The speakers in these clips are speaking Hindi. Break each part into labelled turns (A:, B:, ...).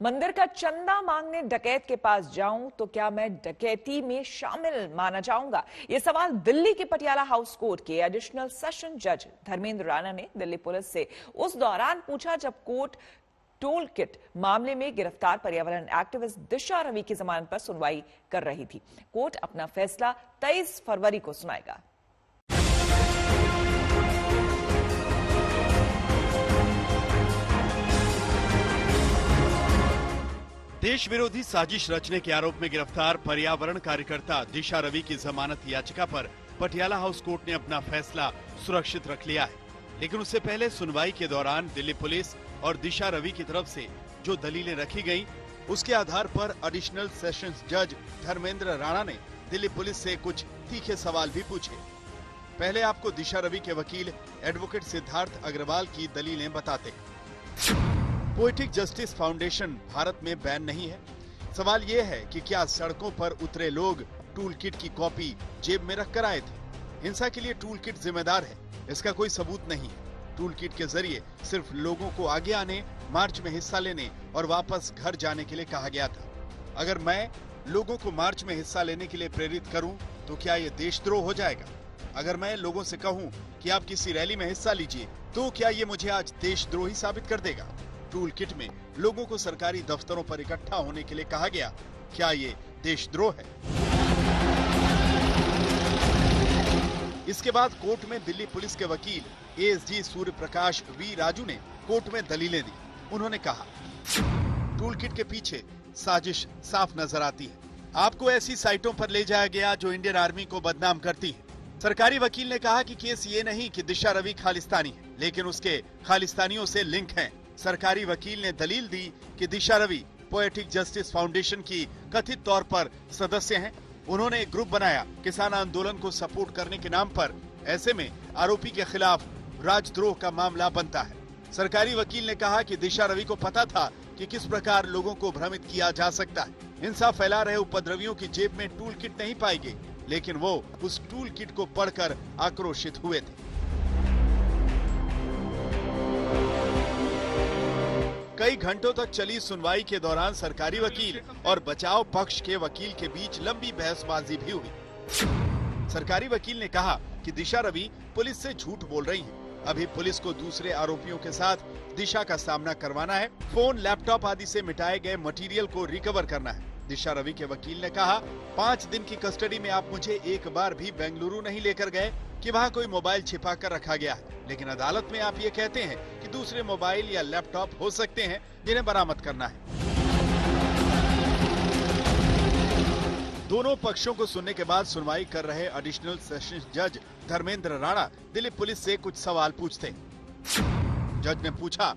A: मंदिर का चंदा मांगने डकैत के पास जाऊं तो क्या मैं डकैती में शामिल माना जाऊंगा? ये सवाल दिल्ली के पटियाला हाउस कोर्ट के एडिशनल सेशन जज धर्मेंद्र राणा ने दिल्ली पुलिस से उस दौरान पूछा जब कोर्ट टोल किट मामले में गिरफ्तार पर्यावरण एक्टिविस्ट दिशा रवि की जमानत पर सुनवाई कर रही थी। कोर्ट अपना फैसला 23 फरवरी को सुनाएगा।
B: देश विरोधी साजिश रचने के आरोप में गिरफ्तार पर्यावरण कार्यकर्ता दिशा रवि की जमानत याचिका पर पटियाला हाउस कोर्ट ने अपना फैसला सुरक्षित रख लिया है। लेकिन उससे पहले सुनवाई के दौरान दिल्ली पुलिस और दिशा रवि की तरफ से जो दलीलें रखी गईं, उसके आधार पर एडिशनल सेशंस जज धर्मेंद्र राणा ने दिल्ली पुलिस से कुछ तीखे सवाल भी पूछे। पहले आपको दिशा रवि के वकील एडवोकेट सिद्धार्थ अग्रवाल की दलीलें बताते हैं। पोएटिक जस्टिस फाउंडेशन भारत में बैन नहीं है। सवाल यह है कि क्या सड़कों पर उतरे लोग टूल किट की कॉपी जेब में रखकर आए थे? हिंसा के लिए टूल किट जिम्मेदार है, इसका कोई सबूत नहीं है। टूल किट के जरिए सिर्फ लोगों को आगे आने, मार्च में हिस्सा लेने और वापस घर जाने के लिए कहा गया था। अगर मैं लोगों को मार्च में हिस्सा लेने के लिए प्रेरित करूं, तो क्या ये देशद्रोह हो जाएगा? अगर मैं लोगों से कहूं कि आप किसी रैली में हिस्सा लीजिए, तो क्या ये मुझे आज देशद्रोही साबित कर देगा? टूल किट में लोगों को सरकारी दफ्तरों पर इकट्ठा होने के लिए कहा गया, क्या ये देशद्रोह है? इसके बाद कोर्ट में दिल्ली पुलिस के वकील एएसजी सूर्य प्रकाश वी राजू ने कोर्ट में दलीलें दी। उन्होंने कहा, टूल किट के पीछे साजिश साफ नजर आती है। आपको ऐसी साइटों पर ले जाया गया जो इंडियन आर्मी को बदनाम करती है। सरकारी वकील ने कहा कि केस ये नहीं कि दिशा रवि खालिस्तानी है, लेकिन उसके खालिस्तानियों से लिंक हैं। सरकारी वकील ने दलील दी कि दिशा रवि पोएटिक जस्टिस फाउंडेशन की कथित तौर पर सदस्य हैं। उन्होंने एक ग्रुप बनाया किसान आंदोलन को सपोर्ट करने के नाम पर। ऐसे में आरोपी के खिलाफ राजद्रोह का मामला बनता है। सरकारी वकील ने कहा कि दिशा रवि को पता था कि किस प्रकार लोगों को भ्रमित किया जा सकता है। हिंसा फैला रहे उपद्रवियों की जेब में टूल किट नहीं पाई गई, लेकिन वो उस टूल किट को पढ़कर आक्रोशित हुए थे। कई घंटों तक चली सुनवाई के दौरान सरकारी वकील और बचाव पक्ष के वकील के बीच लंबी बहसबाजी भी हुई। सरकारी वकील ने कहा कि दिशा रवि पुलिस से झूठ बोल रही है। अभी पुलिस को दूसरे आरोपियों के साथ दिशा का सामना करवाना है। फोन, लैपटॉप आदि से मिटाए गए मटेरियल को रिकवर करना है। दिशा रवि के वकील ने कहा, 5 दिन की कस्टडी में आप मुझे एक बार भी बेंगलुरु नहीं लेकर गए कि वहाँ कोई मोबाइल छिपा कर रखा गया है, लेकिन अदालत में आप ये कहते हैं कि दूसरे मोबाइल या लैपटॉप हो सकते हैं जिन्हें बरामद करना है। दोनों पक्षों को सुनने के बाद सुनवाई कर रहे एडिशनल सेशंस जज धर्मेंद्र राणा दिल्ली पुलिस से कुछ सवाल पूछते। जज ने पूछा,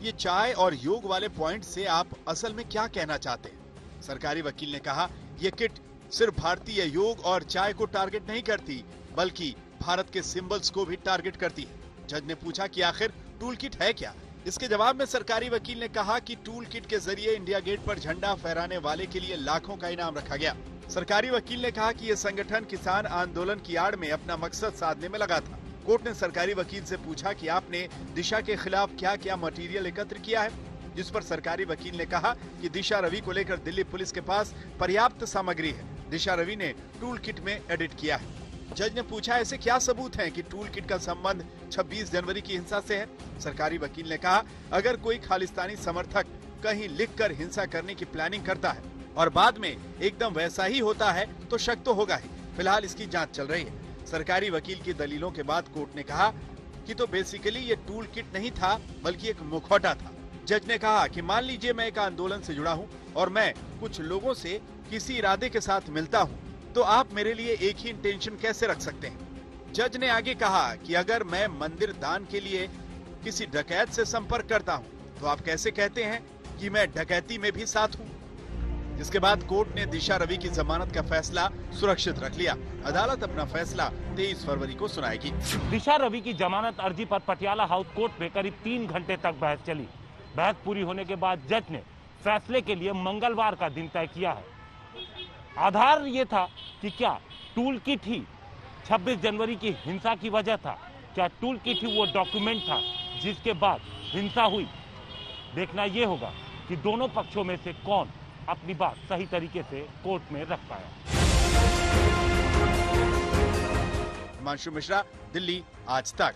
B: ये चाय और योग वाले पॉइंट से आप असल में क्या कहना चाहते हैं? सरकारी वकील ने कहा, ये किट सिर्फ भारतीय योग और चाय को टारगेट नहीं करती, बल्कि भारत के सिंबल्स को भी टारगेट करती है। जज ने पूछा कि आखिर टूल किट है क्या? इसके जवाब में सरकारी वकील ने कहा कि टूल किट के जरिए इंडिया गेट पर झंडा फहराने वाले के लिए लाखों का इनाम रखा गया। सरकारी वकील ने कहा कि यह संगठन किसान आंदोलन की आड़ में अपना मकसद साधने में लगा था। कोर्ट ने सरकारी वकील से पूछा कि आपने दिशा के खिलाफ क्या क्या मटेरियल एकत्र किया है, जिस पर सरकारी वकील ने कहा कि दिशा रवि को लेकर दिल्ली पुलिस के पास पर्याप्त सामग्री है। दिशा रवि ने टूल किट में एडिट किया है। जज ने पूछा, ऐसे क्या सबूत हैं कि टूल किट का संबंध 26 जनवरी की हिंसा से है? सरकारी वकील ने कहा, अगर कोई खालिस्तानी समर्थक कहीं लिखकर हिंसा करने की प्लानिंग करता है और बाद में एकदम वैसा ही होता है तो शक तो होगा ही। फिलहाल इसकी जांच चल रही है। सरकारी वकील की दलीलों के बाद कोर्ट ने कहा कि तो बेसिकली ये टूल किट नहीं था, बल्कि एक मुखौटा था। जज ने कहा कि मान लीजिए मैं एक आंदोलन से जुड़ा हूँ और मैं कुछ लोगों से किसी इरादे के साथ मिलता हूँ, तो आप मेरे लिए एक ही इंटेंशन कैसे रख सकते हैं? जज ने आगे कहा कि अगर मैं मंदिर दान के लिए किसी डकैत से संपर्क करता हूं, तो आप कैसे कहते हैं कि मैं डकैती में भी साथ हूं? इसके बाद कोर्ट ने दिशा रवि की जमानत का फैसला सुरक्षित रख लिया। अदालत अपना फैसला 23 फरवरी को सुनाएगी।
C: दिशा रवि की जमानत अर्जी पर पटियाला हाउस कोर्ट में करीब 3 घंटे तक बहस चली। बहस पूरी होने के बाद जज ने फैसले के लिए मंगलवार का दिन तय किया है। आधार ये था कि क्या टूल किट ही 26 जनवरी की हिंसा की वजह था, क्या टूल किट ही वो डॉक्यूमेंट था जिसके बाद हिंसा हुई। देखना यह होगा कि दोनों पक्षों में से कौन अपनी बात सही तरीके से कोर्ट में रख पाया।
B: हिमांशु मिश्रा, दिल्ली, आज तक।